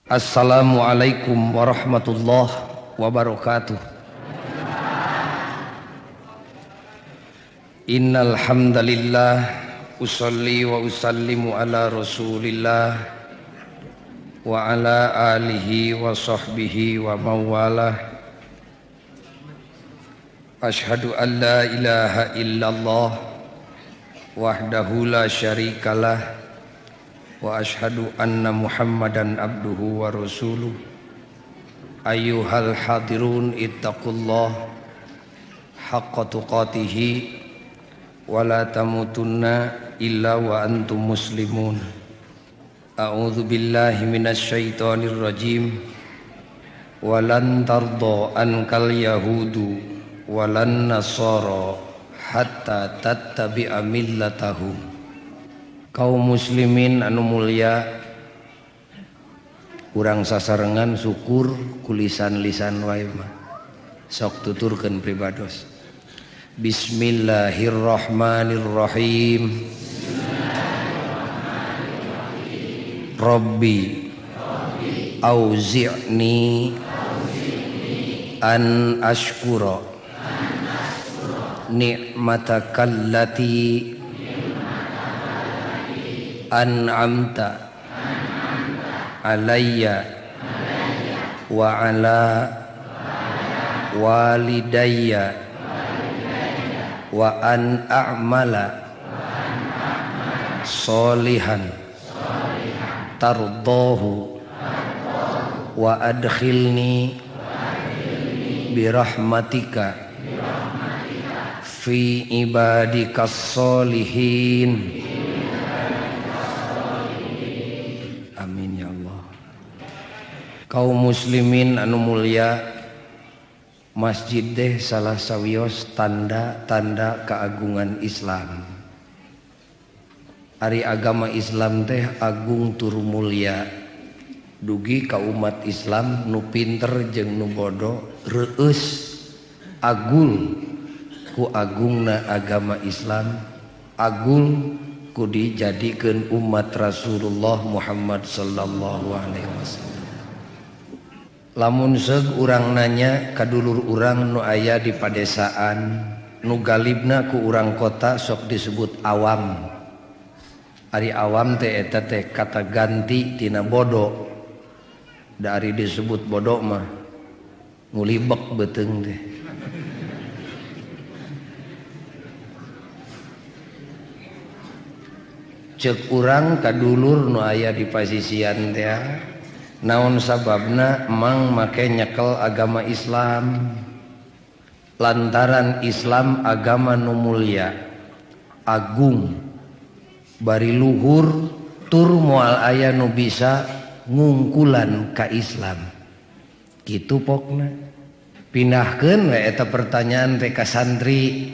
Assalamualaikum warahmatullahi wabarakatuh. Innal hamdalillah usolli wa usallimu ala Rasulillah wa ala alihi wa sahbihi wa mawalah. Ashhadu an la ilaha illallah wahdahu la syarikalah wa ashhadu anna Muhammadan abduhu wa rasuluh. Ayyuhal hadirun ittaqullah haqqa tuqatihi wa la tamutunna illa wa antum muslimun. A'udzu billahi minasy syaithanir rajim. Walan tarda ankal yahudu walan nasara hatta tattabi'a millatahum. Kaum muslimin anu mulia, urang sasarengan syukur kulisan lisan wae mah sok tuturkeun pribados. Bismillahirrahmanirrahim. Rabbi auzi'ni an ashkura ni'matakallati an'amta alayya wa ala walidayya wa an a'mala solihan tardahu wa adkhilni birahmatika fi ibadikas solihin. Kaum muslimin anu mulia, masjid teh salah sawios tanda-tanda keagungan Islam. Ari agama Islam teh agung tur mulia. Dugi ka umat Islam nu pinter jeung nu bodoh reueus agul ku agungna agama Islam, agul ku dijadikeun umat Rasulullah Muhammad sallallahu alaihi wasallam. Lamun seug urang nanya kadulur urang nu aya di padesaan, nu galibna ku urang kota sok disebut awam. Ari awam teh eta teh kata ganti tina bodoh. Dari disebut bodoh mah ngulibek beuteung teh. Ceuk urang kadulur nu aya di pasisian teh, naon sababna emang make nyekel agama Islam. Lantaran Islam agama nu mulia, agung, bari luhur, tur moal aya nu bisa ngungkulan ka Islam. Kitu pokna. Pindahkeun we eta pertanyaan teh ka santri.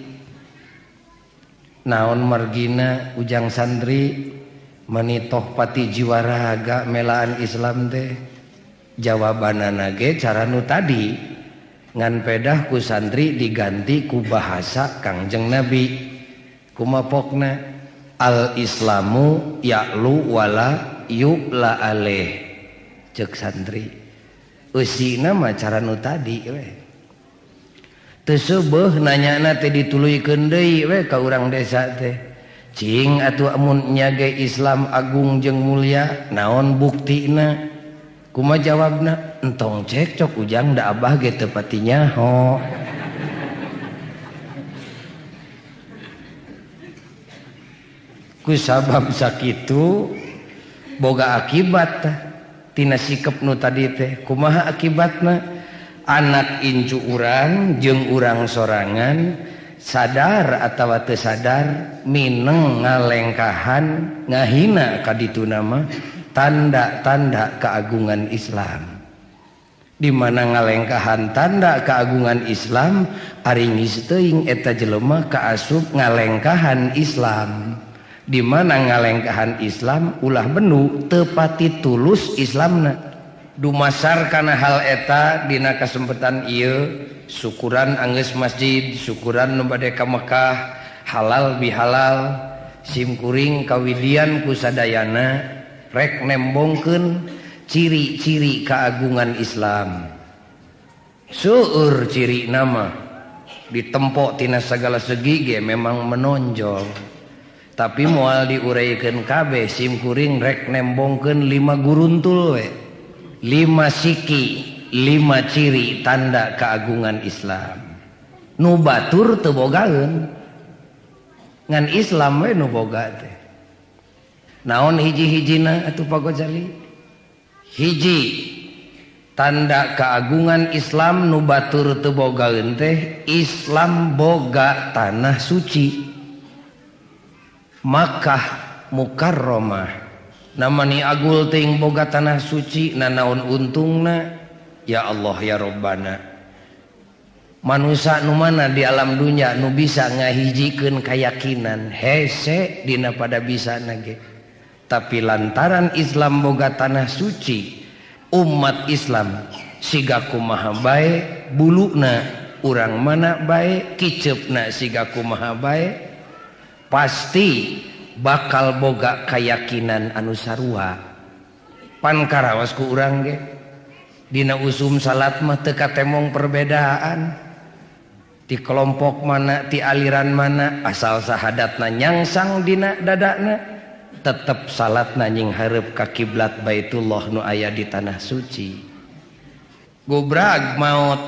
Naon margina ujang santri manitoh pati jiwa raga melaan Islam teh? Jawabanana ge cara nu tadi, ngan pedah ku santri diganti ku bahasa Kangjeng Nabi. Kumapokna al islamu ya'lu wala yu'la aleh. Ceuk santri eusina mah cara nu tadi we. Teu seubeuh nanyana teh dituluykeun deui we ka urang desa teh. Cing atuh amun nya ge Islam agung jeung mulia, naon buktina? Kumaha jawabna? Entong cek cok ujang da abah ge teu pati nyaho. Ku sabab sakitu boga akibat tina sikep nu tadi teh. Kumaha akibatna? Anak incu urang jeung urang sorangan sadar atawa teu sadar mineng ngalengkahan ngahina kaditu nama tanda-tanda keagungan Islam. Di mana ngalengkahan tanda keagungan Islam, ari geus teuing eta jelema kaasup ngalengkahan Islam. Di mana ngalengkahan Islam ulah benu teu pati tulus Islamna. Dumasar kana hal eta dina kasempatan ieu syukuran anggeus masjid, syukuran nu bade ka Mekah, halal bihalal, simkuring kawidian ku sadayana rek nembongkeun ciri-ciri keagungan Islam. Seueur ciri nama ditempok tina segala segi ge memang menonjol. Tapi moal diuraykeun kabeh simkuring rek nembongkeun 5 guruntul we. 5 siki, 5 ciri tanda keagungan Islam. Nu batur teu bogaeun. Ngan Islam we nu boga teh. Naon hiji-hijina atuh Pak Ghazali? Hiji tanda keagungan Islam nu batur teu bogaeun teh Islam boga tanah suci. Makkah Mukarramah namani agul teuing boga tanah suci nanaon untungna ya Allah ya Rabbana. Manusia nu mana di alam dunya nu bisa ngahijikeun keyakinan hese dina pada bisa nage. Tapi lantaran Islam boga tanah suci, umat Islam siga kumaha bae buluna urang mana bae kiceupna siga kumaha bae pasti bakal boga keyakinan anu sarua. Pan karaos ku urang ge dina usum salat mah teu katemong perbedaan di kelompok mana ti aliran mana asal sahadatna nyangsang dina dadana tetep salatna nying hareup ka kiblat Baitullah nu aya di tanah suci. Gobrag maot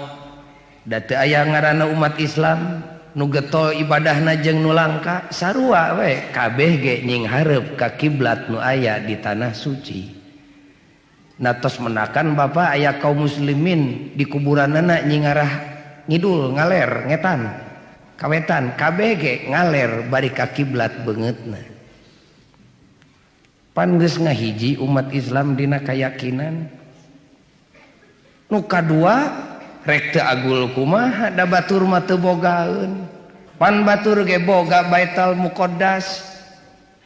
da teu aya ngaranna umat Islam nu getol ibadahna jeung nu langka sarua we kabeh ge nying hareup ka kiblat nu aya di tanah suci. Natos menakan Bapak aya kaum muslimin di kuburanana nying arah ngidul ngaler ngetan kawetan kabeh ge ngaler bari ka kiblat beungeutna. Pan geus ngahiji umat Islam dina keyakinan. Nu kadua rek teu agul kumaha da batur mah teu bogaeun. Pan batur ge boga Baitul Muqaddas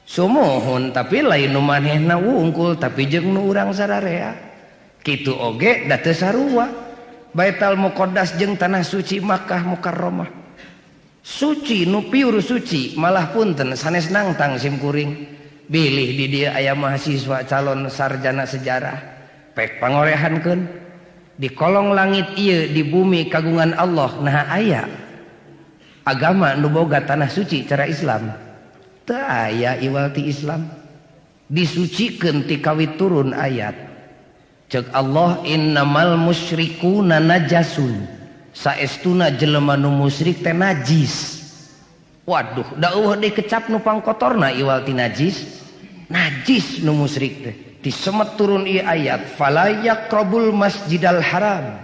sumuhun tapi lain nu manehna wungkul tapi jeung nu urang sararea. Kitu oge da teu sarua. Baitul Muqaddas jeung tanah suci Makkah Mukarramah. Suci nu piur suci malah punten sanes nangtang simkuring. Bilih di dia aya mahasiswa calon sarjana sejarah pek pangorehankeun di kolong langit ieu di bumi kagungan Allah nah aya agama nu boga tanah suci cara Islam teu aya iwal ti Islam disucikeun ti kawit turun ayat ceuk Allah innamal musyrikuna najasun saestuna jelema nu musyrik teh najis. Waduh da eueuh deui kecap nu pangkotorna iwal ti najis najis nu musyrik teh disemet turun ieu ayat fala yaqrabul masjidal haram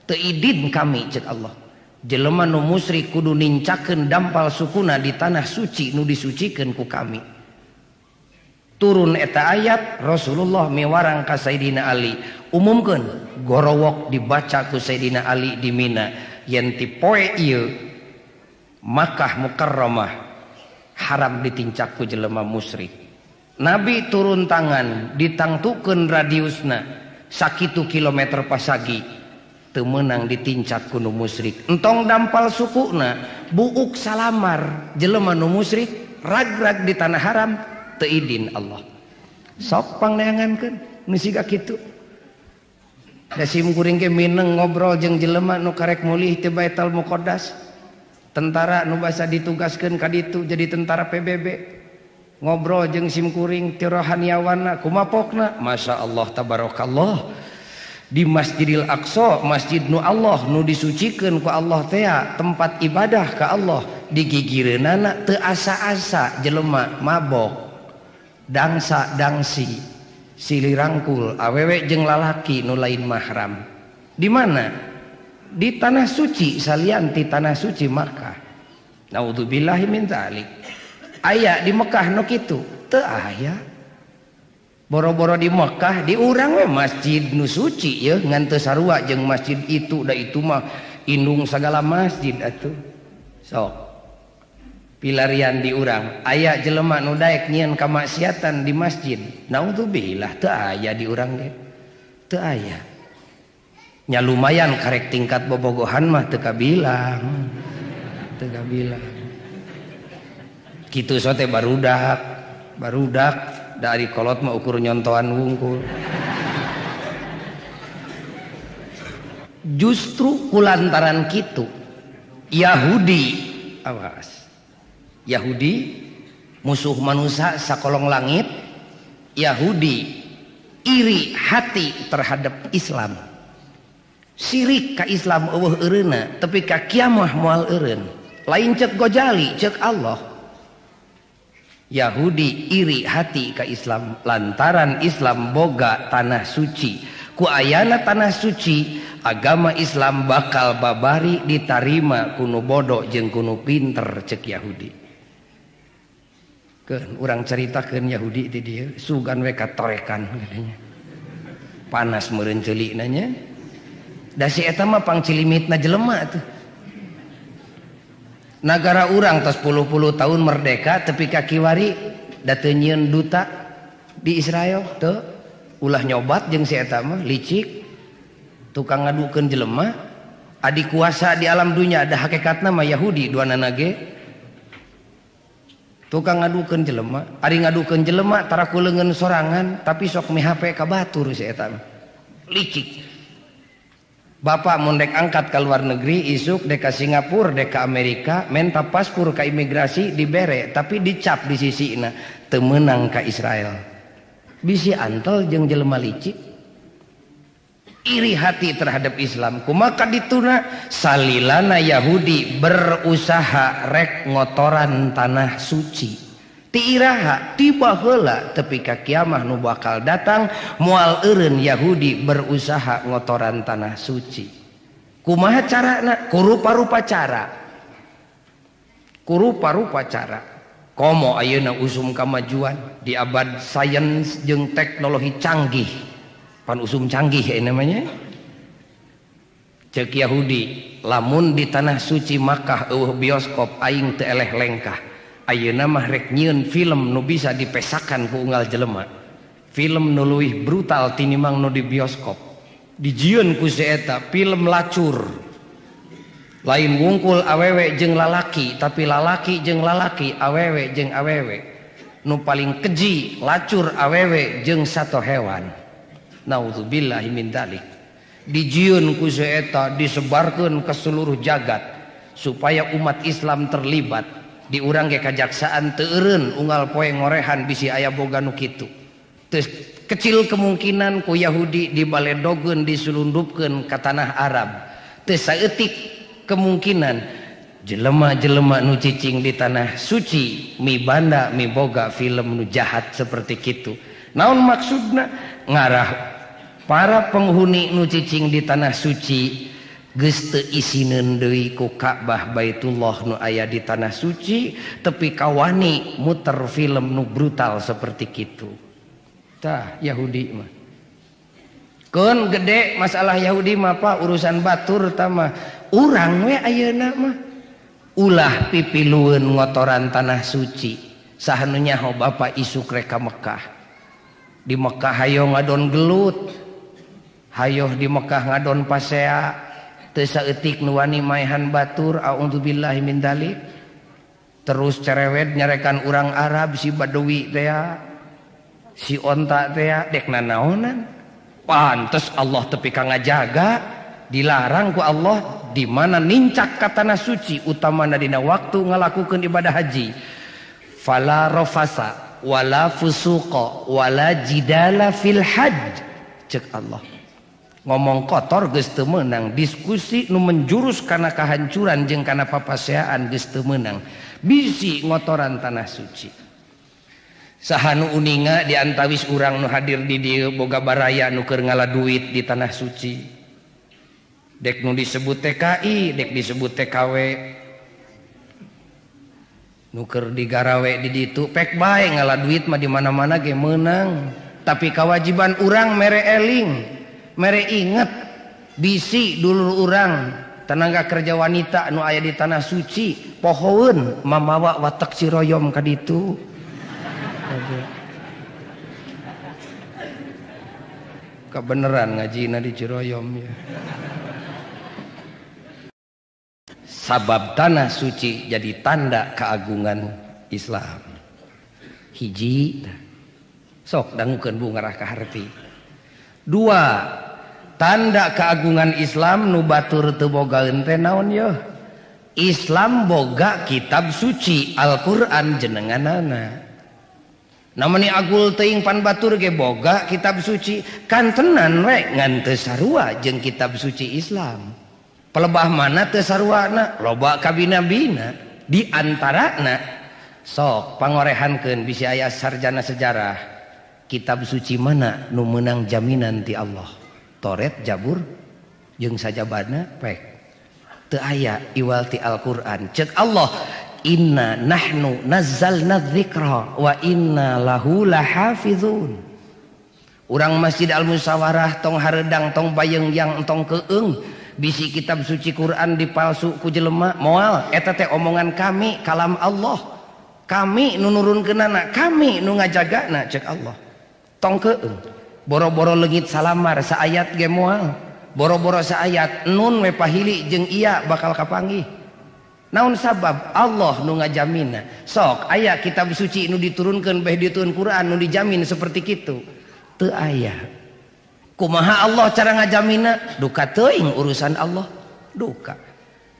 teu idin kami ceuk Allah jelema nu musyrik kudu nincakeun dampal sukuna di tanah suci nu disucikeun ku kami. Turun eta ayat Rasulullah miwarang ka Sayyidina Ali umumkeun gorowok dibaca ku Sayyidina Ali di Mina yen ti poe ieu Makkah Mukarramah haram ditincak ku jelema musyrik. Nabi turun tangan ditangtukeun radiusna sakitu kilometer pasagi teu meunang ditincak ku nu musyrik. Entong dampal sukuna buuk salamar jelema nu musyrik ragrag di tanah haram teu idin Allah. Sok pangneangankeun nu siga kitu. Da simkuring ge mineng ngobrol jeung jelema nu karek mulih ti Baitul Muqaddas. Tentara nu basa ditugaskeun ka ditu jadi tentara PBB ngobrol jeung simkuring ti rohaniawanna kumapokna Masya Allah tabarakallah di Masjidil Aqsa masjid nu Allah nu disucikeun ku Allah teh tempat ibadah ka Allah digigireunana teu asa-asa jelema mabok dangsa dangsi silirangkul awewe jeung lalaki nu lain mahram. Di mana? Di tanah suci salianti tanah suci Makkah. Naudzubillahi min dzalik. Aya di Mekah nu kitu teu aya. Boro-boro di Mekah di urang we masjid nu suci ya ngan teu sarua jeung masjid itu da itu mah indung sagala masjid atuh. Sok pilarian di urang aya jelema nu daek nyieun kamaksiatan di masjid. Naudzubillah teu aya di urang ge. Teu aya. Nya lumayan karek tingkat bobogohan mah teu kabilang kitu sote barudak dari kolot mah ukur nyontoan wungkul justru kulantaran kitu Yahudi, awas, Yahudi musuh manusia sakolong langit, Yahudi iri hati terhadap Islam, sirik ka Islam eueuh eureuna, tapi ka kiamah moal eureun, lain cek Gojali cek Allah. Yahudi iri hati ka Islam lantaran Islam boga tanah suci, ku ayana tanah suci agama Islam bakal babari ditarima kuno bodoh jeung kuno pinter cek Yahudi. Keun urang caritakeun Yahudi ti dieu sugan we katorekan katanya. Panas meureun ceulikna nya. Da si eta mah pangcilimitna jelema tuh. Nagara urang tos 10 tahun merdeka tapi kakiwari da teu nyieun duta di Israel teu ulah nyobat jeung si eta mah licik tukang ngadukeun jelema adi kuasa di alam dunia ada hakikatna mah Yahudi duanana ge tukang ngadukeun jelema ari ngadukeun jelema tara kuleungeun sorangan tapi sok mihape ka batur si eta mah licik. Bapak mun dek angkat ke luar negeri isuk dek ka Singapura dek ka Amerika menta paspor ka imigrasi dibere tapi dicap di sisina teu meunang ka Israel. Bisi antel jeung jelema licik iri hati terhadap Islam kumaka dituna salilana Yahudi berusaha rek ngotoran tanah suci ti iraha tiba heula tepi ka kiamah nu bakal datang moal eureun Yahudi berusaha ngotoran tanah suci. Kumaha carana? Kurupa-rupa cara komo ayeuna usum kamajuan di abad sains jeung teknologi canggih pan usum canggih ya namanya cek Yahudi lamun di tanah suci Makkah eueuh bioskop aing teu eleh lengkah. Ayeuna mah rek nyieun film nu bisa dipesakan ku unggal jelema, film nu leuwih brutal tinimbang nu di bioskop dijieun ku si eta film lacur lain wungkul awewe jeung lalaki tapi lalaki jeung lalaki awewe jeung awewe nu paling keji lacur awewe jeung sato hewan naudzubillahi min dzalik dijieun ku si eta disebarkeun ke seluruh jagat supaya umat Islam terlibat. Di urang ge kajaksaan teu eureun unggal poe ngorehan bisi aya boga nu kitu. Teu kecil kemungkinan ku Yahudi dibaledogeun disulundupkeun ka tanah Arab. Teu saeutik kemungkinan jelema-jelema nu cicing di tanah suci mibanda miboga film nu jahat seperti kitu. Naon maksudna? Ngarah para penghuni nu cicing di tanah suci geus teu isineun deui ku Ka'bah Baitullah nu aya di tanah suci tepi kawani muter film nu brutal seperti kitu. Tah Yahudi mah keun gede masalah Yahudi mah apa urusan batur tah mah urang we ayeuna mah ulah pipilueun ngotoran tanah suci saha nu nyaho Bapak isuk rek ka Mekah. Di Mekah hayo ngadon gelut, hayo di Mekah ngadon pasea teu saeutik nu wani maehan batur a'udzubillahi min dzalik. Terus cerewet nyarekan urang Arab si Badawi teh si onta teh dek nanaonan pantes Allah tepi ka ngajaga dilarang ku Allah di mana nincak ka tanah suci utamana dina waktu ngalakukeun ibadah haji fala rafasa wala fusuqa wala jidala fil hajj cek Allah. Ngomong kotor geus teu meunang, diskusi nu menjurus kana kahancuran jeung kana papaseaan geus teu meunang. Bisi ngotoran tanah suci. Saha nu uninga di antawis urang nu hadir di dieu boga baraya nu keur ngala duit di tanah suci. Dek nu disebut TKI, dek disebut TKW. Nu keur digarawe di ditu pek bae ngala duit mah di mana-mana ge meunang. Tapi kewajiban urang mere eling. Mere inget bisi dulu urang tenaga kerja wanita nu aya di tanah suci pohoeun mamawa watek ciroyom ka ditu. Kebeneran ngajina di ciroyom ya. Sabab tanah suci jadi tanda keagungan Islam. Hiji sok dangukeun bu ngarah ka harti. Dua, tanda keagungan Islam nu batur teu bogaeun teh naon yeuh? Islam boga kitab suci Al-Qur'an jenenganana. Namanya agul teuing pan batur ge boga kitab suci, kan tenan we ngan teu sarua jeung kitab suci Islam. Pelebah mana teu saruana? Loba kabina-bina. Di antarana sok pangorehankeun bisi aya sarjana sejarah. Kitab suci mana nu meunang jaminan ti Allah? Toret, Jabur, jeung sajabana pek. Teu aya iwal ti Al-Qur'an. Ceuk Allah, inna nahnu nazzalna dzikra wa inna lahu lahafizun. Urang Masjid Al-Musyawarah tong hareudang tong bayeungjang tong keung bisi kitab suci Quran dipalsu ku jelema moal eta teh omongan kami kalam Allah. Kami nu nurunkeunana, kami nu ngajagana ceuk Allah. Tong keung boro-boro leungit salamar saayat ge moal. Boro-boro saayat nun we pahili jeung iya bakal kapanggih. Naon sabab? Allah nu ngajamina. Sok aya kitab suci nu diturunkeun beh dituun Quran nu dijamin seperti kitu? Teu aya. Kumaha Allah cara ngajamina? Duka teuing urusan Allah. Duka.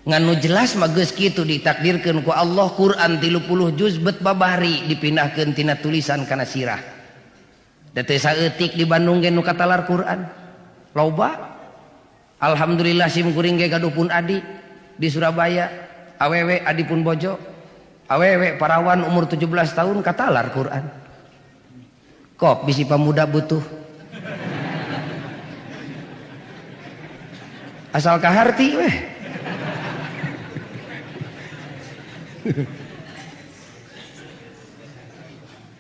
Ngan nu jelas mah geus kitu ditakdirkeun ku Allah Quran 30 juz bet babari dipindahkeun tina tulisan kana sirah. Da teu saeutik di Bandung ge nu katalar Quran. Loba. Alhamdulillah sim kuring ge gaduh pun adi di Surabaya. Awewe adipun bojo, awewe parawan umur 17 tahun katalar Quran. Kok bisi pemuda butuh asal kaharti weh.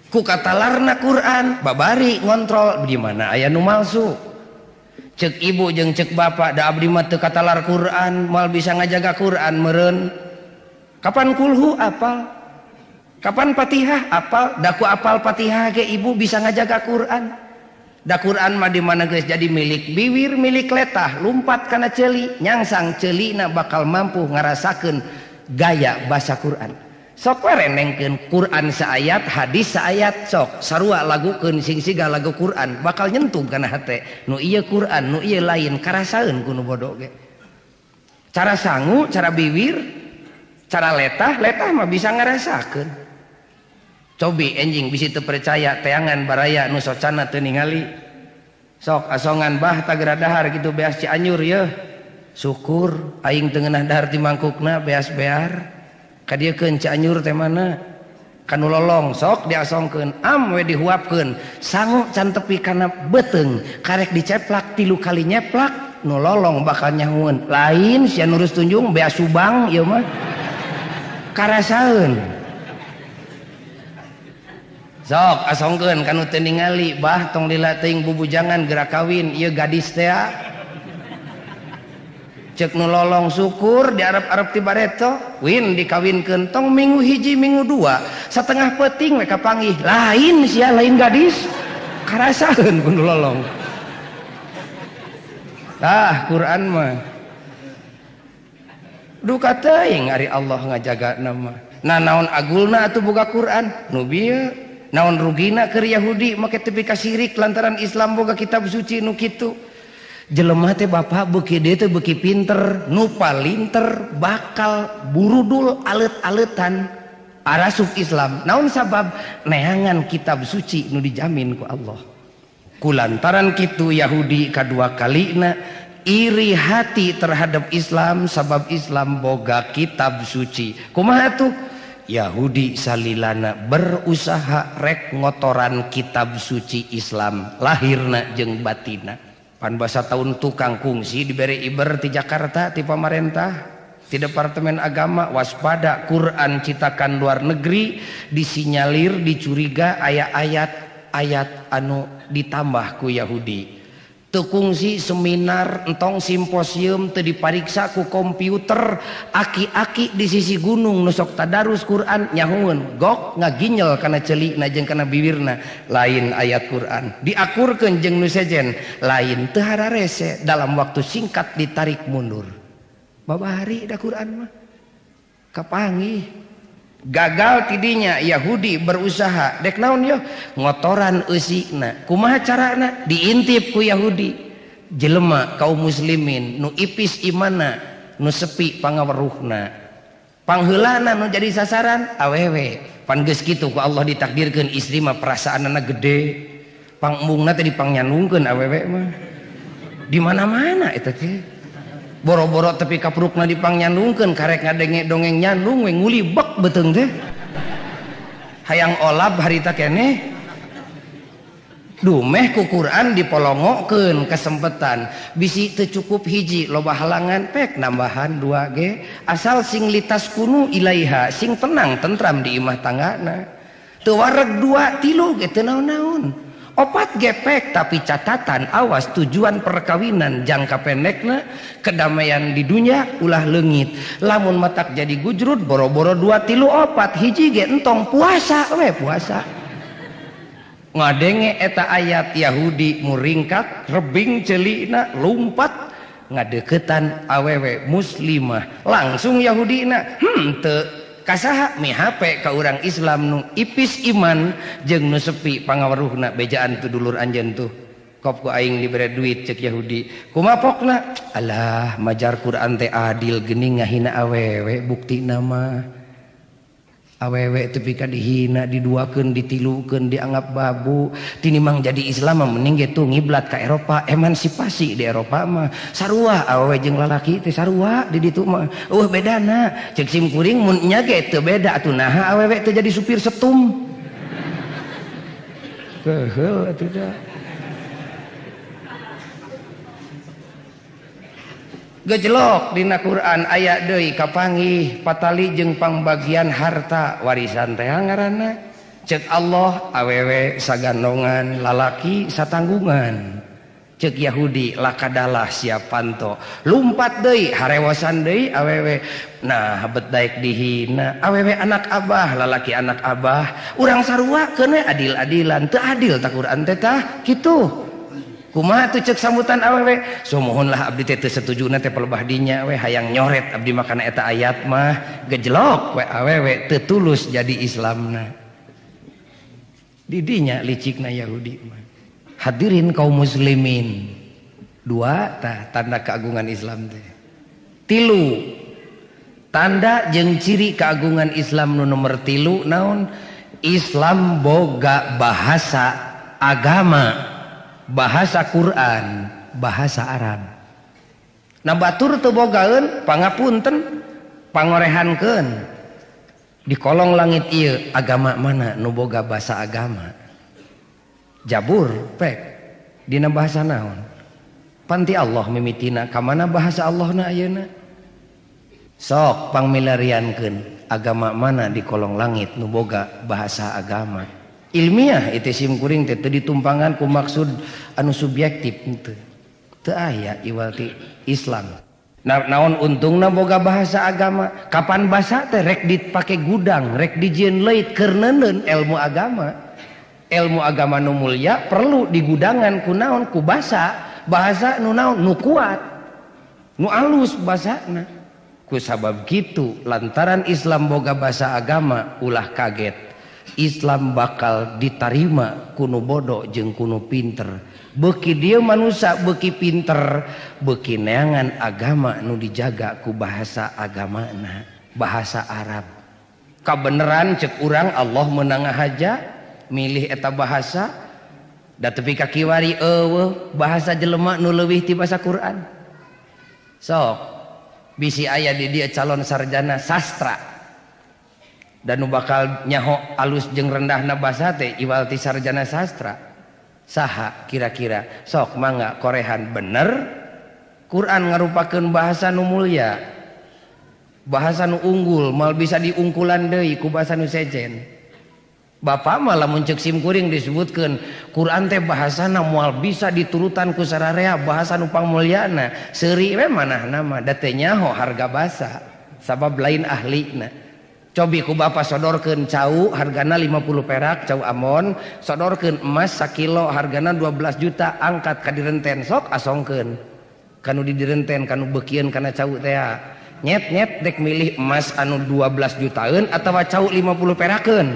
Ku katalarna Quran babari ngontrol di mana aya nu malsu. Cek ibu jeung cek bapak da abdi mah teu katalar Quran mal bisa ngajaga Quran meureun. Kapan kulhu apal? Kapan Fatihah apal? Da ku apal Fatihah ge ibu bisa ngajaga Quran. Da Quran mah di mana geus jadi milik biwir, milik letah, lumpat kana ceuli, nyangsang ceulina bakal mampu ngarasakeun gaya basa Quran. Sok we renengkeun Quran saayat, hadis saayat, sok sarua lagukeun sing siga lagu Quran bakal nyentuh kana hate. Nu ieu Quran, nu ieu lain karasaeun ku nu bodo ge. Cara sangu, cara biwir, cara letah mah bisa ngarasakeun. Cobi enjing bisi teu percaya teangan baraya nu socana teu ningali. Sok asongan bah tagera dahar kitu beas Cianjur yeuh. Syukur aing teu ngeunah dahar ti mangkukna beas bear. Ka dieu keun Cianjur teh mana? Kanu lolong sok diasongkeun, am we dihuapkeun. Sangu can tepi kana beuteung, karek diceplak 3 kali nyeplak, nu lolong bakal nyahueun. Lain sia nurus tunjung beas subang ieu mah. Karasaeun. Sok asongkeun kanu teu ningali, bah tong lila teuing bubujangan geura kawin ieu gadis teh. Cek nu lolong syukur diarep-arep ti bareto, win dikawinkeun tong minggu hiji minggu 2, satengah peuting we kapanggih. Lain sia lain gadis. Karasaeun ku nu lolong. Tah Quran mah duka teuing ari Allah ngajaga nama. Nah naon agulna atuh boga Quran? Nu bieu naon rugina keur Yahudi make tepi ka syirik lantaran Islam boga kitab suci nu kitu. Jelema teh bapak beuki deui teh beuki pinter, nu palinter bakal burudul alet-aletan arasup Islam. Naon sabab? Neangan kitab suci nu dijamin ku Allah. Kulantaran kitu Yahudi kadua kalina iri hati terhadap Islam sabab Islam boga kitab suci. Kumaha tuh? Yahudi salilana berusaha rek ngotoran kitab suci Islam lahirna jeung batina. Pan basa tahun tukang kungsi diberi iber ti Jakarta ti pamarentah ti Departemen Agama waspada Quran citakan luar negeri disinyalir dicuriga ayat-ayat anu ditambah ku Yahudi. Teu kungsi seminar entong simposium teu dipariksa ku komputer aki-aki di sisi gunung nu sok tadarus Quran nyahueun gok ngaginyel kana ceulina jeung kana bibirna lain ayat Quran diakurkeun jeung nu sejen lain teu hararese dalam waktu singkat ditarik mundur babahari da Quran mah kapanggih gagal tidinya Yahudi berusaha dek naon yo ngotoran eusina kumaha carana diintip ku Yahudi jelema kaum muslimin nu ipis imana nu sepi pangaweruhna pangheulana nu jadi sasaran awewe pan geus kitu ku Allah ditakdirkeun istri mah perasaanna gede pangembungna teh dipangnyanungkeun awewe mah di mana-mana eta teh boro-boro tepi kaprukna dipangnyanungkeun karek ngadenge dongeng nyandung we nguli bek beuteung teh hayang olab harita keneh dumeh ku Quran dipolongokeun kesempetan bisi teu cukup hiji loba halangan pek nambahan 2G asal sing litas kunu ilaiha sing tenang tentram di imah tanggana teu wareg 2 3 ge teu naon-naon 4 gepek tapi catatan awas tujuan perkawinan jangka pendekna kedamaian di dunia ulah leungit lamun matak jadi gujrut boro-boro 2 3 4 hiji ge entong puasa we puasa ngadenge eta ayat Yahudi muringkat rebing celina lumpat ngadeketan awewe muslimah langsung Yahudina teu kasaha mihape ka urang Islam nu ipis iman jeung nu sepi pangaweruhna bejaan tu dulur anjeun tuh kop ku aing dibere duit cek Yahudi kumapokna alah majar Quran teh adil geuning ngahina awewe buktina mah awewe tepi ka dihina diduakeun ditilukeun dianggap babu tinimang jadi Islam mah mending gitu ngiblat ka Eropa emansipasi di Eropa mah sarua awewe jeung lalaki teh sarua di ditu mah bedana cek sim kuring mun nya ge teu beda atuh naha awewe teh jadi supir setum keheul atuh da gejlok dina Quran aya deui kapanggih patali jeung pangbagian harta warisan teh ngaranna cek Allah awewe sagandongan lalaki satanggungan cek Yahudi lakadalah siapanto lumpat deui harewasan deui awewe nah bet daek dihina awewe anak abah lalaki anak abah urang sarua keun adil-adilan teu adil ta Quran teh tah kitu kumaha tuh cek sambutan awewe so mohonlah abdi teh teu setujuna teh pelebah dinya we hayang nyoret abdi makana eta ayat mah gejlok we awewe teu tulus jadi Islamna di dinya licikna Yahudi mah hadirin kaum muslimin 2 tah tanda keagungan Islam teh 3 tanda jeung ciri keagungan Islam nu nomor 3 naon Islam boga bahasa agama bahasa Quran bahasa Arab nah batur teu bogaeun pangapunten pangorehankeun di kolong langit ieu agama mana nu boga bahasa agama Jabur pek dina bahasa naon panti Allah mimitina ka mana bahasa Allahna ayeuna sok pangmilariankeun agama mana di kolong langit nu boga bahasa agama ilmiah itu sim kuring teh teu ditumpangan ku maksud anu subjektif teu teu aya iwalti Islam naon untungna boga bahasa agama kapan basa teh rek dipake gudang rek dijieun leuit keur neuneun ilmu agama nu mulya perlu digudangan ku naon ku bahasa nu naon nu kuat nu alus basana ku sabab kitu lantaran Islam boga bahasa agama ulah kaget Islam bakal diterima kuno bodoh jeung kuno pinter beuki dia manusia beuki pinter beuki neangan agama nu dijaga ku bahasa agamana bahasa Arab kabeneran cek urang Allah meunang haja milih eta bahasa da tepi ka kiwari eueuh bahasa jelema nu leuwih ti bahasa Quran sok bisi aya di dia calon sarjana sastra dan nu bakal nyaho alus jeung rendahna basa teh iwalti sarjana sastra saha kira-kira sok mangga korehan bener Quran ngarupakeun bahasa nu mulya bahasa nu unggul mal bisa diungkulan deui ku bahasa nu sejen Bapak mah lamun ceuk sim kuring disebutkeun Quran teh bahasana moal bisa diturutan ku sararea bahasa nu pangmulyana seuri we manahna mah da teu nyaho harga basa sabab lain ahlina cobi ku bapak sodorkeun cau hargana 50 perak cau amon sodorkeun emas 1 kilo hargana 12 juta angkat ka direnten sok asongkeun kanu di direnten kanu beukieun kana cau teh nyet dek milih emas anu 12 jutaan atawa cau 50 perakeun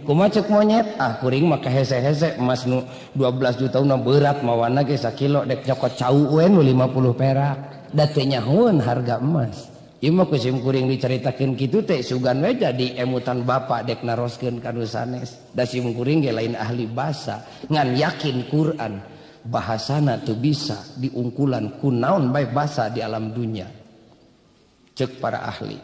kumaha ceuk monyet kuring mah hese-hese emas nu 12 juta na berat mawana ge sakilo dek nyokot cau we nu 50 perak da teu nyahoeun harga emas. Ieu mah ku sim kuring dicaritakeun kitu teh sugan we jadi emutan bapa dek naroskeun ka nu sanes. Da sim kuring ge lain ahli basa ngan yakin Quran bahasana teu bisa diungkulan ku naon bae basa di alam dunia. Cek para ahli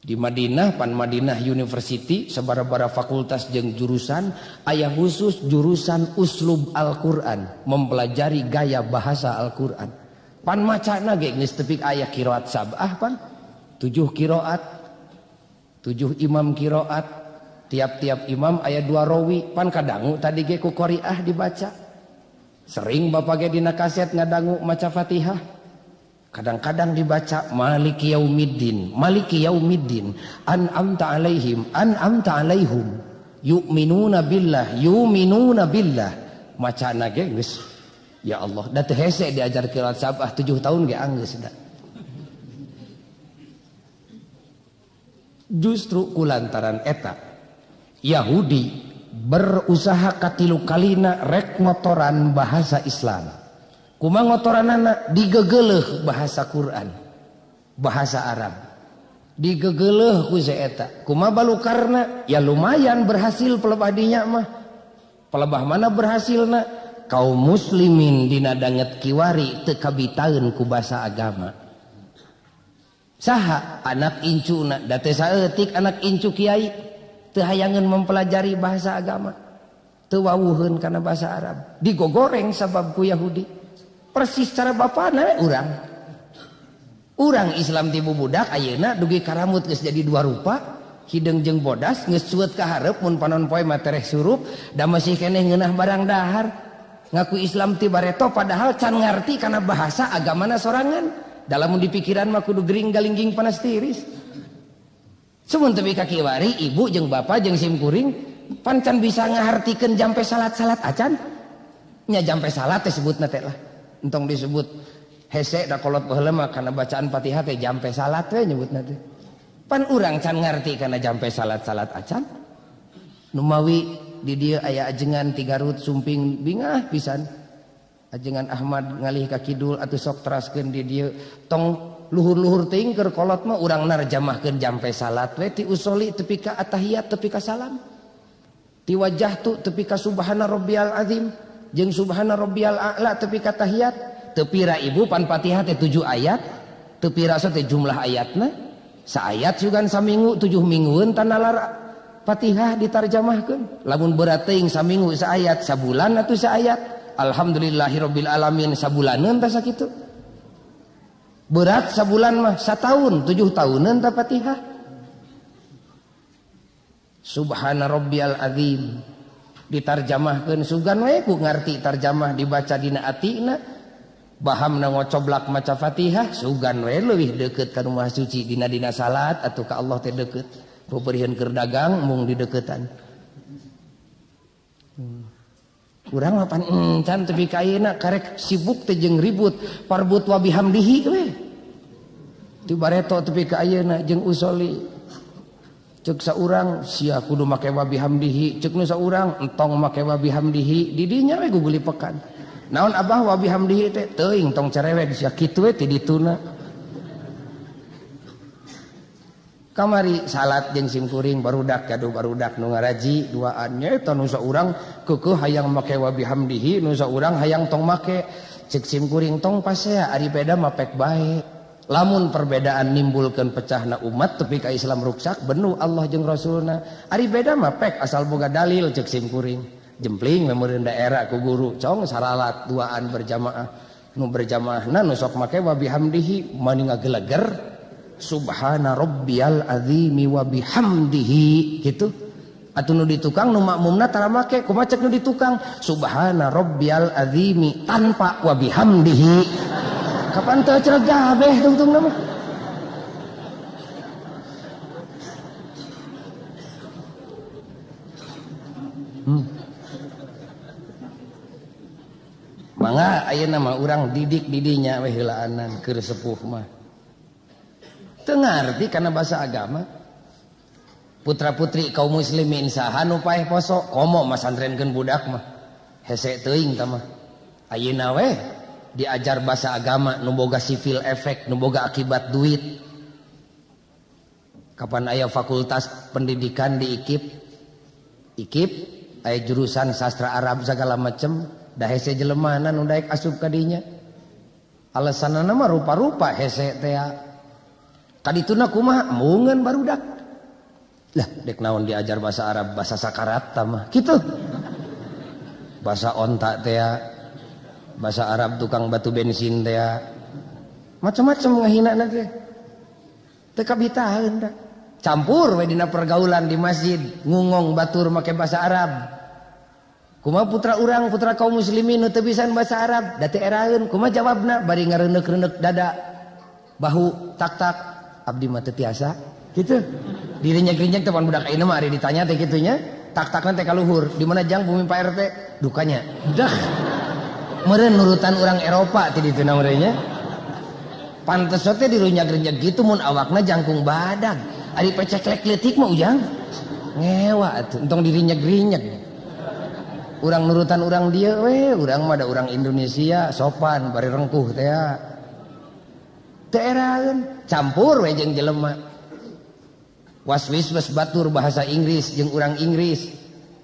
di Madinah pan Madinah University sabara-bara fakultas jeung jurusan aya khusus jurusan uslub Al-Qur'an mempelajari gaya bahasa Al-Qur'an. Pan macana ge geus teu pik aya qiraat sab'ah pan 7 qiraat 7 imam qiraat tiap-tiap imam aya 2 rawi pan kadangu tadi ge ku qari'ah dibaca sering bapak ge dina kaset ngadangu maca Fatihah kadang-kadang dibaca maliki yaumiddin an'amta alaihim yu'minuna billah macana ge geus ya Allah da teu hese diajar qiraat sab'ah 7 tahun ge anggeus da. Justru kulantaran eta Yahudi berusaha katilu kalina rek ngotoran bahasa Islam. Kumaha ngotoranana digegeuleuh bahasa Quran, bahasa Arab. Digegeuleuh ku saeta. Kumaha balukarna? Ya lumayan berhasil pelebah dinya mah. Pelebah mana berhasilna? Kaum muslimin dina danget kiwari teu kabitaeun ku basa agama. Saha anak incuna da teu saeutik anak incu kiai teu hayangeun mempelajari bahasa agama. Teu wawuheun kana bahasa Arab. Digogoreng sabab ku Yahudi. Persis cara bapana urang. Urang Islam ti bubudak ayeuna dugi karamut geus jadi 2 rupa. Hideung jeung bodas geus cueut ka hareup mun panon poe mah tereh surup da masih keneh ngeunah barang dahar. Ngaku Islam ti bareto padahal can ngarti karena bahasa agamana sorangan. Dalam di pikiran mah kudu gering galingging panas tiris. Sumun teu ka kiwari ibu jeung bapak jeung sim kuring pan can bisa ngahartikeun jampe salat-salat acan. Nya jampe salat teh sebutna teh lah. Entong disebut hese da kolot baheula mah kana bacaan Fatihah teh jampe salat we nyebutna teh. Pan urang can ngarti kana jampe salat-salat acan. Nu mawi di dia aya ajengan 3 Garut sumping bingah pisan ajengan Ahmad ngalih ka kidul atuh sok teraskeun di dia tong luhur-luhur teuing keur kolot mah urang narjamahkeun jampe salat we ti usoli tepi ka atahiyat tepi ka salam ti wajhtu tepi ka subhana rabbiyal azim jeung subhana rabbiyal a'la tepi ka tahiyat teu pira ibu pan Fatihah teh 7 ayat teu pira teh jumlah ayatna saayat sugan saminggu 7 minggueun tanalar Fatihah ditarjamahkeun lamun berat teuing saminggu saayat sabulan atuh saayat alhamdulillahirabbil alamin sabulaneun tah sakitu berat sabulan mah sataun 7 tahuneun tah Fatihah subhana rabbiyal azim ditarjamahkeun sugan we ku ngarti tarjamah dibaca dina atina bahamna ngocoblak maca Fatihah sugan we leuwih deukeut ka rumah suci dina salat atuh ka Allah teh deukeut peupeurieun keur dagang mung di deukeutan. Urang mah pan encan tepi ka ayeuna karek sibuk teh jeung ribut parbut wa bihamdihi we. Ti bareto tepi ka ayeuna jeung usoli. Ceuk saurang sia kudu make wa bihamdihi, ceuk nu saurang entong make wa bihamdihi di dinya we guguli pekan. Naon abah wa bihamdihi teh teuing tong cerewet sia kitu we ti dituna. Kamari salat jeung sim kuring barudak gaduh barudak nu ngaraji duaan nyaeta nu saurang keukeuh hayang make wa bihamdihi nu saurang hayang tong make cek sim kuring tong pasea ari beda mah pek bae lamun perbedaan nimbulkeun pecahna umat tepi ka Islam ruksak benu Allah jeung Rasulna ari beda mah pek asal boga dalil cek sim kuring jempling memeureun daerah ku guru cong saralat duaan berjamaah nu berjamaahna nu sok make wa bihamdihi mani ngageleger subhana rabbiyal azimi wa bihamdihi gitu atuh nu ditukang nu makmumna tara make kumaha cek nu ditukang subhana rabbiyal azimi tanpa wa bihamdihi kapan teu cenah gabeh tungtungna mah mangga ayeuna mah urang didik didinya we heulaanan keur sepuh mah teu ngarti kana bahasa agama putra-putri kaum muslimin saha nu paeh poso komo masantrenkeun budak mah hese teuing tah mah ayeuna we diajar bahasa agama nu boga civil effect nu boga akibat duit. Kapan aya fakultas pendidikan di IKIP aya jurusan sastra Arab segala macem da hese jelemanan nu daek asup ka dinya alasanna mah rupa-rupa hese teh kadituna kumaha mungeun barudak lah dek naon diajar bahasa Arab bahasa sakarat tah mah kitu bahasa onta teh bahasa Arab tukang batu bensin teh macam-macam ngahinana teh teu kabitaheun da campur we dina pergaulan di masjid ngungong batur make bahasa Arab. Kumaha putra urang putra kaum muslimin nu teu bisan bahasa Arab da teu eraeun kumaha jawabna bari ngareuneup-reuneup dada bahu tak-tak abdi mah teu tiasa kitu dirinyeg-rinyeg teh pan budak ayeuna mah ari ditanya teh kitu nya tak-takna teh ka luhur di mana jang bumi Pak RT dukanya dah meureun nurutan urang Eropa ti ditu na meureun nya pantes teh dirunyag-runyag gitu mun awakna jangkung badag ari peceklek leutik mah ujang ngewa atuh entong dirinyeg-rinyeg urang nurutan urang dia we urang mah da urang Indonesia sopan bari rengkuh teh teu eraeun campur we jeung jelema waswis batur bahasa Inggris jeung urang Inggris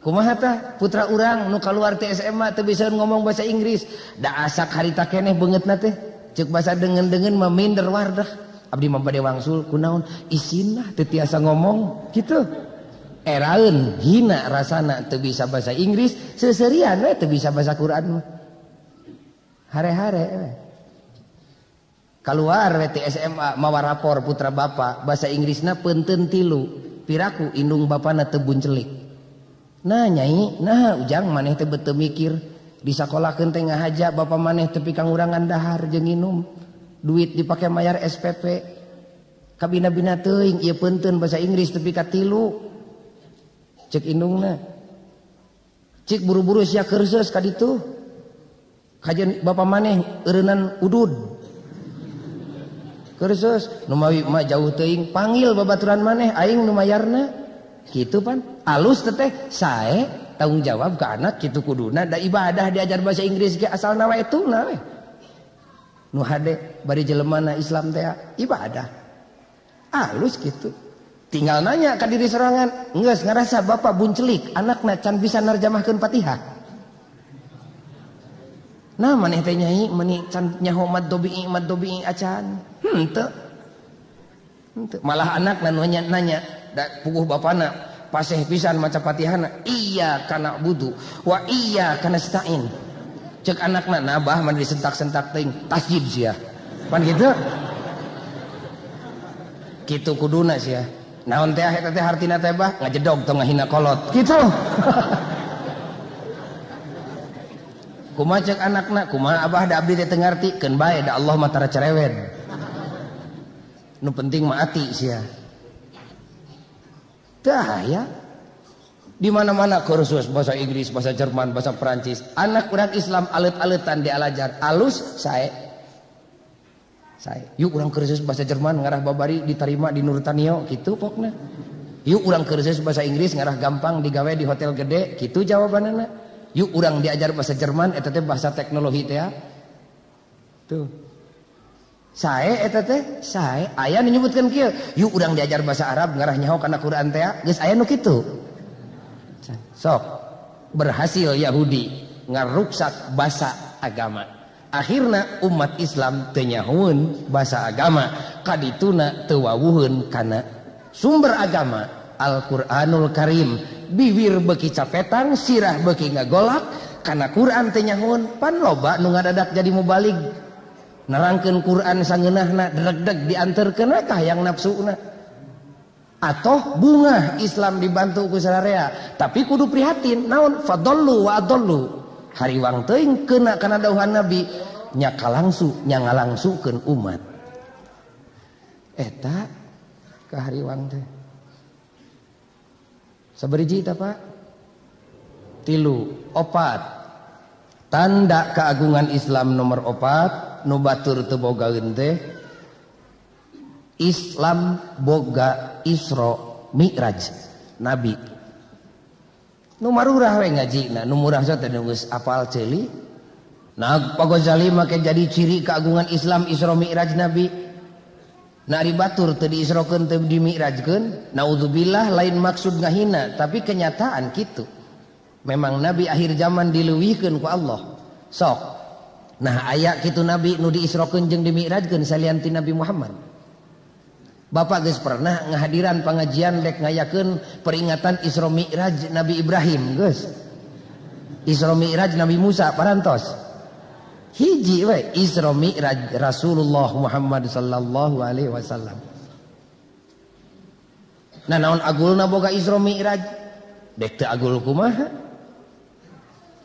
kumaha tah putra urang nu kaluar ti SMA teu bisa ngomong bahasa Inggris da asak harita keneh beungeutna teh ceuk bahasa deungeun-deungeun mah minder wardah abdi mah bade wangsul kunaon isinna teu tiasa ngomong kitu eraeun hina rasana teu bisa bahasa Inggris seuseurean we teu bisa bahasa Quran mah hare-hare we kaluar we ti SMA mawa rapor putra bapa bahasa Inggrisna peunteun 3 piraku indung bapana teu buncelik nah nyai nah ujang maneh teh beuteung mikir di sakolahkeun teh ngahaja bapa maneh teu pikang urangan dahar jeung nginum duit dipake mayar SPP kabina-bina teuing ieu peunteun bahasa Inggris teu pika 3 cek indungna cik buru-buru sia keurseus ka ditu kajian bapa maneh eureunnan udud keurseus nu mawi mah jauh teuing panggil babaturan maneh aing nu mayarna kitu pan alus teh sae tanggung jawab ka anak kitu kuduna da ibadah diajar bahasa Inggris ge asalna wae etuna we nu hade bari jelemana Islam teh ibadah alus kitu tinggal nanya ke diri sorangan geus ngarasa bapak buncelik anakna can bisa narjamahkeun Fatihah nah maneh teh nyai meuni can nyaho mad dobi acan henteu malah anakna nu nanya da puguh bapana paseh pisan maca Fatihahna iya kana budu wa iya kana stain cek anakna nabah mah disentak-sentak teuing tasjid sia pan kitu kitu kuduna sia naon teh eta teh hartina teh bah ngajedog tong ngahina kolot kitu kumaha cek anakna kumaha abah da abdi teh teu ngartikeun bae da Allah mah tara cerewet nu penting mah ati sia tah ya di mana-mana kursus bahasa Inggris bahasa Jerman bahasa Perancis anak urang Islam alet-aletan dialajar alus sae yuk urang kursus bahasa Jerman ngarah babari diterima di Nurtanio gitu pokna yuk urang kursus bahasa Inggris ngarah gampang digawe di hotel gede gitu jawabanana yuk urang diajar bahasa Jerman eta teh bahasa teknologi teh tuh sae eta teh sae aya nu nyebutkeun kieu yuk urang diajar bahasa Arab ngarah nyaho kana Quran teh geus aya nu kitu sok berhasil Yahudi ngaruksak bahasa agama akhirna umat Islam teu nyahoeun bahasa agama kadituna teu wawuheun kana sumber agama Al-Qur'anul Karim bibir beuki capetan sirah beuki ngagolak kana Quran teu nyahoeun pan loba nu ngadadak jadi mubalig nerangkeun Quran sangeunahna deg-deg dianterkeun ka hayang nafsuna atau bunga Islam dibantu ku sararea tapi kudu prihatin naon fadallu wa adallu hariwang teuing keuna kana dawuhan Nabi nya ngalangsukeun umat eta ka hariwang teh sabariji eta Pak 3 4 tanda keagungan Islam nomor 4 nu batur teu bogaeun teh Islam boga Isra Mi'raj nabi. Nu marurah we ngajina, nu murah teh geus apal ceuli. Nah, Pak Ghazali make jadi ciri keagungan Islam Isra Mi'raj Nabi. Nari batur teu diisrokeun teu dimi'rajkeun, naudzubillah lain maksud ngahina, tapi kenyataan kitu. Memang Nabi akhir zaman dileuwihkeun ku Allah. Sok. Nah, aya kitu Nabi nu diisrokeun jeung dimi'rajkeun salian ti Nabi Muhammad. Bapak geus pernah ngahadiran pengajian dek ngayakeun peringatan Isra Mi'raj Nabi Ibrahim, geus. Isra Mi'raj Nabi Musa parantos. Hiji we Isra Mi'raj Rasulullah Muhammad sallallahu alaihi wasallam. Nah, naon agulna boga Isra Mi'raj? Dek teu agul kumaha?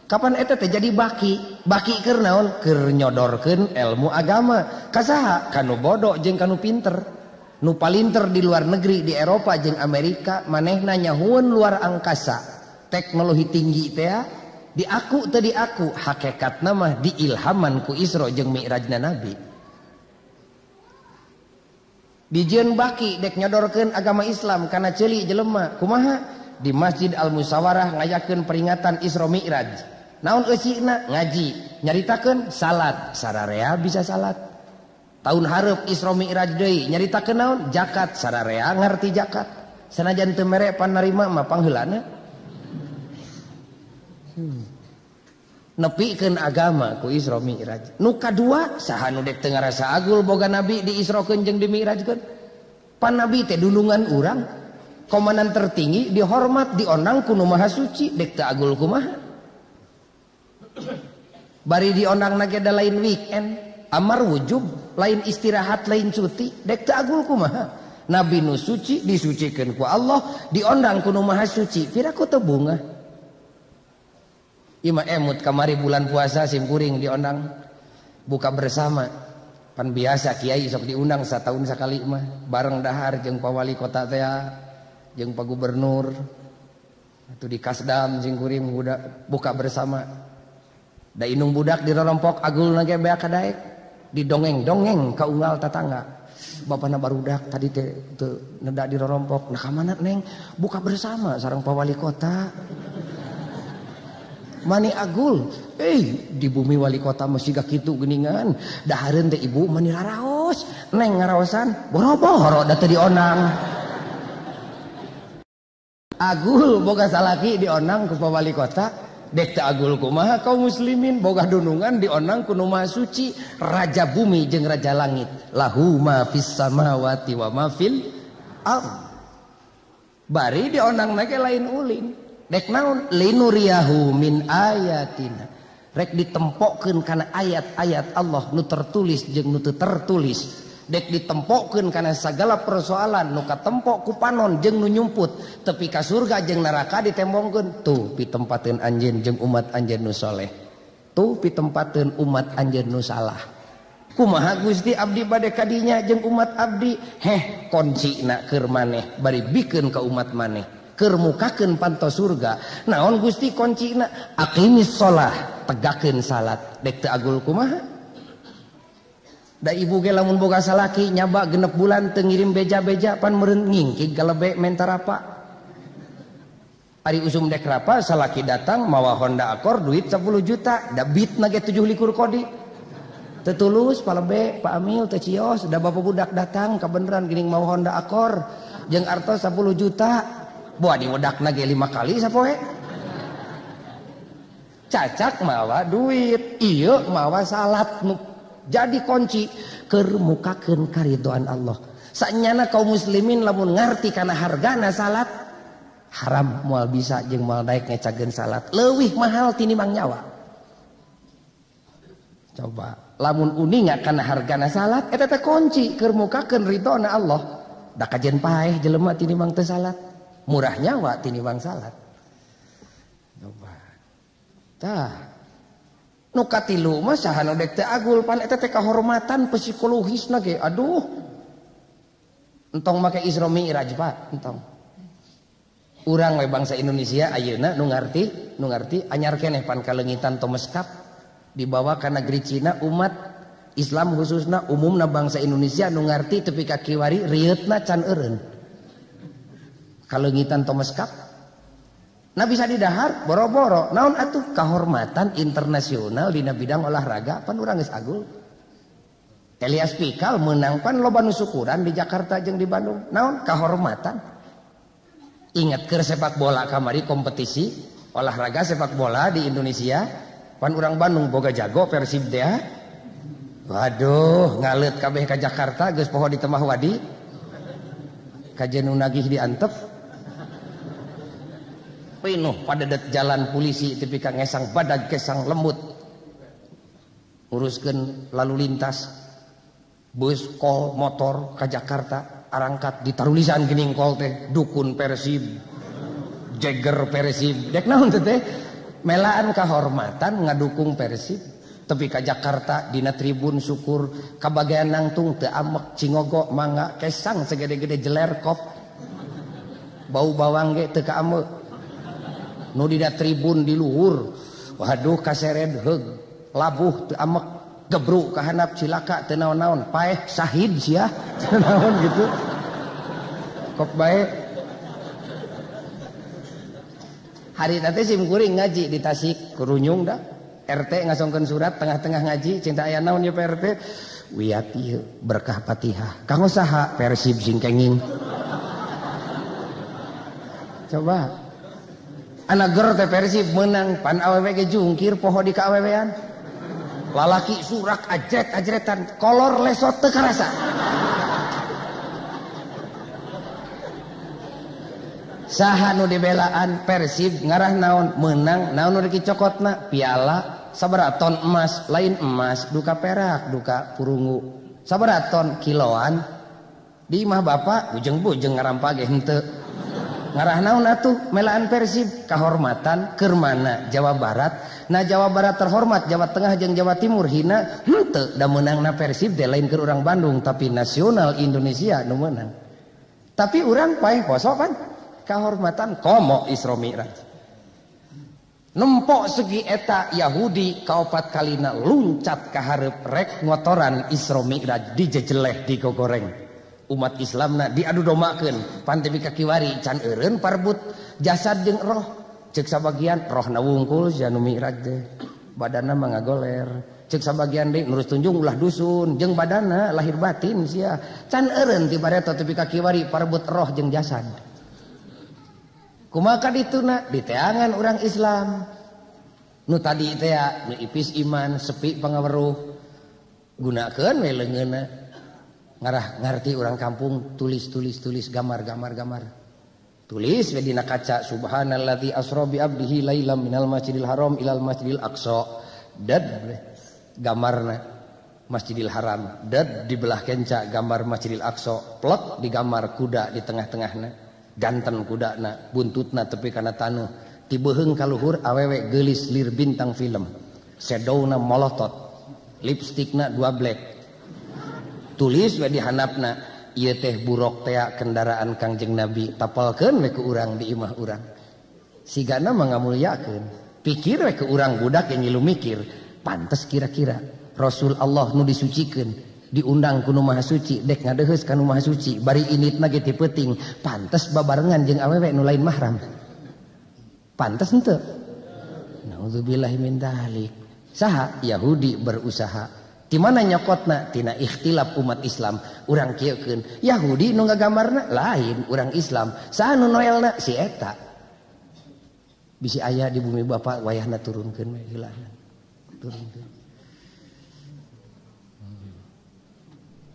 Kapan eta teh jadi baki? Baki keur naon? Keur nyodorkeun ilmu agama. Ka saha? Kanu bodoh jeung kanu pinter. Nu palinter di luar negeri di Eropa jeung Amerika, manehna nyahueun luar angkasa. Teknologi tinggi teh di aku teu di aku, hakikatna mah diilhaman ku Isra jeung Mi'rajna Nabi. Dijieun baki dek nyodorkeun agama Islam kana ceuli jelema. Kumaha? Di Masjid Al-Musyawarah ngayakeun peringatan Isra Mi'raj. Naon eusina? Ngaji. Nyaritakeun salat. Sararea bisa salat. Tahun hareup Isra Mi'raj deui nyaritakeun naon? Zakat. Sararea ngarti zakat. Sanajan teu mere panarima mah pangheulana. Nepikeun agama ku Isra Mi'raj. Nu kadua saha nu dek teu ngarasa agul boga nabi diisrokeun jeung dimi'rajkeun? Pan nabi teh dulungan urang, komandan tertinggi, dihormat, dionang ku nu maha suci, dek teu agul kumaha? Bari dionang ge da lain weekend, amar wujub, lain istirahat, lain cuti, dek teu agul kumaha? Nabi nu suci disucikeun ku Allah, diondang ku nu maha suci, piraku teu bunga. Ima emut kamari bulan puasa simkuring diundang buka bersama. Pan biasa kiai sok diundang satahun sakali mah bareng dahar jeung Pak Wali Kota teh jeung Pak Gubernur. Atuh di Kasdam simkuring buka bersama. Da inung budak di rorompok agulna ge bea ka daek didongeng-dongeng ka unggal tatangga. Bapana barudak tadi teh teu neda di rorompok. Nah ka mana Neng? Buka bersama sareng Pak Wali Kota. Mani agul, di bumi wali kota masih gak gitu geningan. Dahareun teh ibu mani raraos, Neng ngaraosan, boro-boro da teu dionang. Agul boga salaki dionang ku wali kota, dek teu agul kumaha kaum muslimin boga dunungan dionang ku nu maha suci, raja bumi jeung raja langit. Lahu ma fis samawati wa ma fil ardh. Bari dionang ge lain ulin. Dek naon linuriyahu min ayatina, rek ditempokkeun kana ayat-ayat Allah nu tertulis jeung nu teu tertulis, dek ditempokkeun kana sagala persoalan nu katempo ku panon jeung nu nyumput, tepi ka surga jeung neraka ditembongkeun. Tuh pitempateun anjeun jeung umat anjeun nu saleh, tuh pitempateun umat anjeun nu salah. Kumaha Gusti abdi bade kadinya jeung umat abdi? Heh, kuncina keur maneh bari bikeun ka umat maneh. Keur mukakeun pantos surga. Naon Gusti kuncina? Aqimis shalah, tegakeun salat. Dek teu agul kumaha? Da ibu ge lamun boga salaki nyaba genep bulan teu ngirim beja-beja pan meureun ngingkig galebe mentarapa. Ari usum dek rapa salaki datang mawa Honda Accord duit 10 juta, da bitna ge 7 likur kodi. Teu tulus palebe Pak Amil teu cios, da bapak budak datang kabeneran geuning mawa Honda Accord jeung artos 10 juta. Buah diwedakna ge 5 kali sapoe. Cacak mawa duit, ieu mawa salat. Jadi kunci keur mukakeun karidhoan Allah. Saenyana kaum muslimin lamun ngarti kana hargana salat, haram moal bisa jeung moal daek ngecageun salat. Leuwih mahal tinimbang nyawa. Coba lamun uninga kana hargana salat eta teh kunci keur mukakeun ridhona Allah. Da kajen paeh jelema tinimbang teu salat. Murah nyawa tinimbang salat. Coba. Tah. Nu katilu mah saha nu dek teu agul pan eta teh kahormatan psikologisna ge. Aduh. Entong make Isra Mi'raj Pak, entong. Urang we bangsa Indonesia ayeuna nu ngarti anyar keneh pan kalengitan Thomas Cup dibawa ka negeri Cina umat Islam khususna umumna bangsa Indonesia nu ngarti tepi ka kiwari rieutna can eureun. kalengitan Thomas Cup. Nah bisa didahar boro-boro. Naon atuh kahormatan internasional dina bidang olahraga pan urang geus agul. Elias Pikal menang pan loba nu syukuran di Jakarta jeung di Bandung. Naon kahormatan. Ingat keur sepak bola kamari kompetisi olahraga sepak bola di Indonesia pan urang Bandung boga jago Persib teh. Waduh ngalet kabeh ka Jakarta geus poho di Temah Wadi. Kajen nu nagih diantep. Penuh padedet jalan polisi tapi ka ngesang badag kesang lembut. Uruskeun lalu lintas bus kol motor ka Jakarta arangkat ditarulisan geuning kol teh dukun Persib Jagger Persib dek naon teh melaan kahormatan ngadukung Persib tapi ka Jakarta dina tribun syukur kabagean nangtung teu amek cingogo mangga kesang segede-gede jeler kop bau bawang ge teu kaameuk nu dina tribun di luhur waduh kaseret heug labuh teu amek gebruk ka handap cilaka teu naon-naon paeh syahid sia teu naon gitu kok bae hari teh sim kuring ngaji di Tasik kurunyung dah RT ngasongkeun surat tengah-tengah ngaji cinta aya naon ya Pak RT wiyati berkah Fatihah kanggo saha Persib singkenging coba anak ger teh Persib menang pan awewe ge jungkir poho di ka awewean lalaki surak ajret-ajretan kolor lesot teu karasa saha nu dibelaan Persib ngarah naon menang naon nu dicokotna piala sabaraha ton emas lain emas duka perak duka purungu sabaraha ton kiloan di imah bapak bujeng-bujeng ngarampage henteu ngarah naon atuh melaan Persib kahormatan keur mana Jawa Barat nah Jawa Barat terhormat Jawa Tengah jeung Jawa Timur hina henteu da meunangna Persib teh lain keur urang Bandung tapi nasional Indonesia nu meunang tapi urang paeh poso kan kahormatan komo Isra Mi'raj nempok segi eta Yahudi kaopat kalina luncat ka hareup rek ngotoran Isra Mi'raj dijejeleh digogoreng umat Islamna diadu domakeun pantepi ka kiwari can eureun parbut jasad jeung roh ceuk sabagian rohna wungkul janu Mi'raj teh badanna mah ngagoler ceuk sabagian deui nurus tunjung ulah dusun jeung badanna lahir batin sia can eureun ti bareta tepi ka kiwari parbut roh jeung jasad kumaha kadituna diteangan orang Islam nu tadi teh nu ipis iman sepi pangaweruh gunakeun we leungeunna ngarah ngarti orang kampung tulis gambar tulis we dina kaca subhanallazi asra bi abdihi lailam minal masjidil haram ilal masjidil aqsa dad gambarna Masjidil Haram dad dibelah kenca gambar Masjidil Aqsa plek digambar kuda di tengah-tengahna ganten kudana buntutna tepi kana taneuh ti beuheung ka luhur awewe geulis lir bintang film sedowna molotot lipstikna 2 black tulis we di handapna ieu teh burok teh kendaraan Kangjeng Nabi tapalkeun we ku urang di imah urang sigana mah ngamulyakeun pikir we ku urang budak yang ngilu mikir pantes kira-kira Rasul Allah nu disucikeun diundang ku nu maha suci dek ngadeheus ka nu maha suci bari initna ge ti peuting pantes babarengan jeung awewe nu lain mahram pantes henteu naudzubillahi min dzalik saha Yahudi berusaha di mana nyokotna tina ikhtilaf umat Islam urang kieukeun Yahudi nu ngagambarna lain urang Islam saha nu noelna si eta bisi aya di bumi Bapa wayahna turunkeun we heulana turunkeun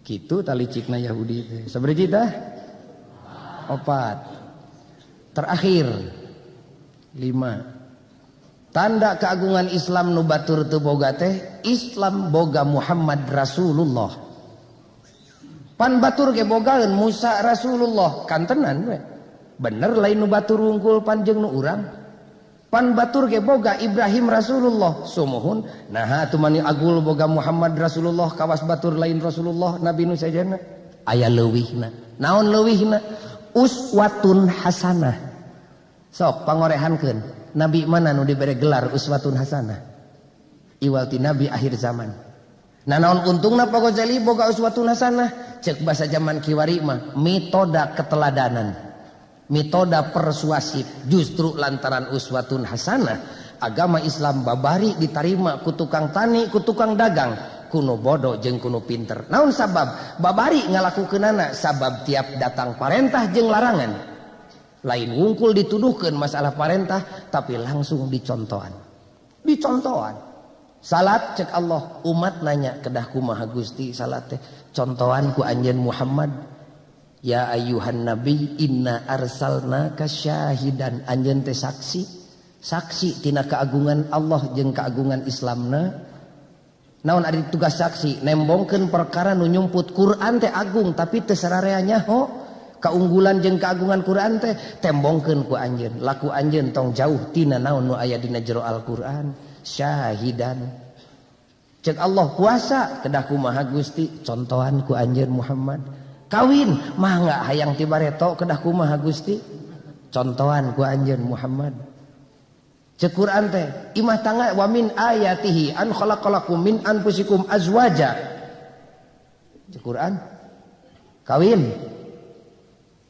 kitu talicikna Yahudi sabaraha tah 4 terakhir 5 tanda keagungan Islam nu batur teu boga teh Islam boga Muhammad Rasulullah pan batur ge bogaeun Musa Rasulullah kantenan we bener lain nu batur wungkul pan jeung nu urang pan batur ge boga Ibrahim Rasulullah sumuhun nah atuh mani agul boga Muhammad Rasulullah kawas batur lain Rasulullah nabi nu sajana aya leuwihna naon leuwihna uswatun hasanah sok pangorehankeun nabi mana nu dibere gelar uswatun hasanah iwal ti nabi akhir zaman nah naon untungna Pak Ghazali boga uswatun hasanah ceuk basa zaman kiwari mah mitoda keteladanan metoda persuasif. Justru lantaran uswatun hasanah agama Islam babari diterima ku tukang tani, ku tukang dagang, kuno bodoh jeung kuno pinter. Naon sabab babari ngalakukeunana? Sabab tiap datang parentah jeung larangan, lain wungkul dituduhkeun masalah parentah, tapi langsung dicontohan. Salat cek Allah, umat nanya kedah kumaha Gusti salat teh? Contohan ku anjeun Muhammad. Ya ayyuhan nabi inna arsalnaka syahidan, anjeun teh saksi tina keagungan Allah jeung keagungan Islamna. Naon ari tugas saksi? Nembongkeun perkara nu nyumput. Quran teh agung tapi teu sararea nyaho kaunggulan jeung keagungan Quran teh tembongkeun ku anjeun. Laku anjeun tong jauh tina naon nu aya dina jero Al-Qur'an. Syahidan cek Allah. Puasa kedah kumaha Gusti? Contohan ku anjeun Muhammad. Kawin mah enggak hayang ti bareto kedah kumaha Gusti? Contohan ku anjeun Muhammad. Cek Quran teh imah tangga wa min ayatihi an khalaqalakum min anfusikum azwaja. Cek Quran kawin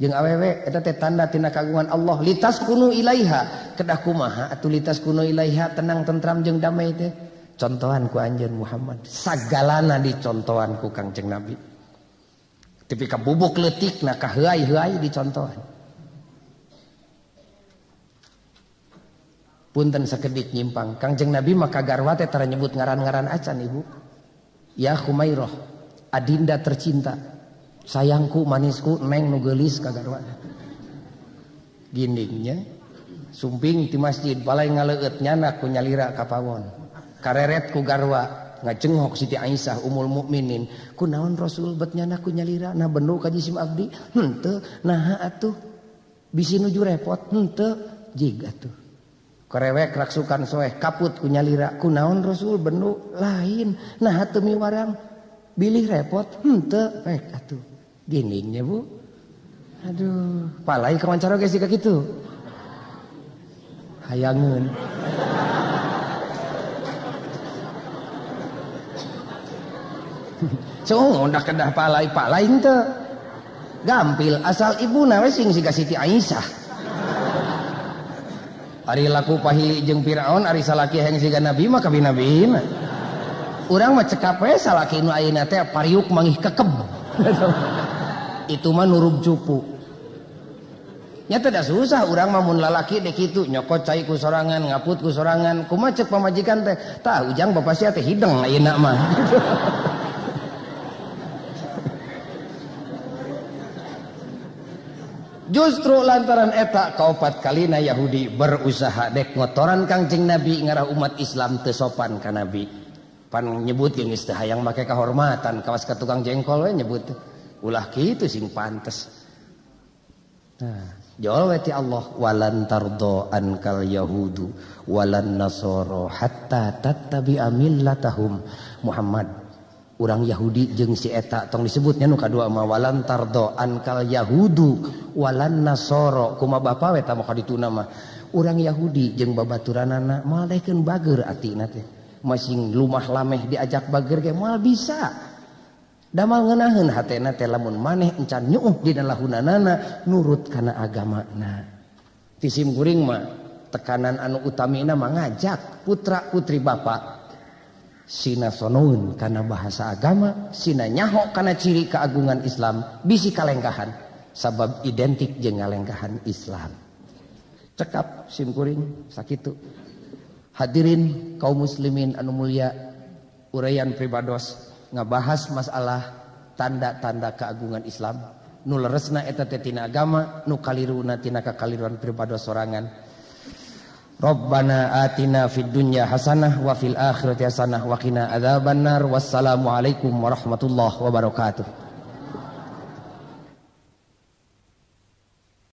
jeung awewe eta teh tanda tina kagungan Allah. Litaskunu ilaiha kedah kumaha atuh litaskunu ilaiha? Tenang tentram jeung damai teh. Contohan ku anjeun Muhammad. Sagalana dicontohan ku Kangjeng Nabi. Tapi ka bubuk leutikna ka heuai-heuai dicontohan. Punten sakedik nyimpang. Kangjeng Nabi mah kagarwa teh tara nyebut ngaran-ngaran acan ibu. Ya Khumairah, adinda tercinta, sayangku manisku, neng nu geulis kagarwa. Gindingnya sumping ti masjid balai ngaleueut nyana ku nyalira ka pawon. Kareret ku garwa ngacenghok Siti Aisyah ummul mukminin. Kunaon Rasul bet nyana ku nyalira? Nah benu ka jisim abdi? Henteu. Naha atuh? Bisi nuju repot? Henteu. Jig atuh. Karewek raksukan soeh kaput ku nyalira. Kunaon Rasul benu? Lain. Nah teu miwarang bilih repot? Henteu. Pek atuh. Giningnya Bu. Aduh, palai kawancara geus ka kitu. Hayangeun. So, udah kedah palai henteu. Gampil asal ibuna we sing siga Siti Aisyah. Ari laku pahili jeung Firaun, ari salaki hayang siga Nabi mah kabi nabiina. Urang mah cekap we salaki nu ayeuna teh pariuk mangih kekeb. Itu mah nurug cupu. Nya teh da susah urang mah mun lalaki dek kitu nyokot cai ku sorangan, ngaput ku sorangan. Kumaha cek pamajikan teh? Tah ujang bapak sia teh hideng ayeuna mah. Justru lantaran eta kaopat kalina Yahudi berusaha dek ngotoran Kangjeng Nabi ngarah umat Islam teu sopan ka Nabi. Pan nyebut geus teh hayang make kahormatan kawas ka tukang jengkol we nyebut ulah kitu sing pantes. Nah, jawab ti Allah walan tardo ankal yahudu walan nasoro hatta tattabi'a millatahum. Muhammad urang Yahudi jeung si eta tong disebutnya nu kadua mah walan tardo ankal yahudu walan nasoro. Kumaha bapa we tah mah kadituna mah urang Yahudi jeung babaturanana moal daekeun bager atina teh. Masing lumah lameh diajak bager ge moal bisa. Damal ngeunaheun hatena teh lamun maneh encan nyuuh dina lahunanana nurut kana agamana. Ti sim kuring mah tekanan anu utamina mah ngajak putra putri bapa sina sonoun kana bahasa agama, sina nyaho kana ciri keagungan Islam, bisi kalengkahan sabab identik jeung ngalengkahan Islam. Cekap sim kuring sakitu. Hadirin kaum muslimin anu mulia, uraian pribados ngabahas masalah tanda-tanda keagungan Islam. Nu leresna eta teh tina agama, nu kaliruna tina kakaliruan pribados sorangan. Rabbana atina fid dunya hasanah wa fil akhirati hasanah wa qina adzabannar. Wassalamualaikum warahmatullahi wabarakatuh.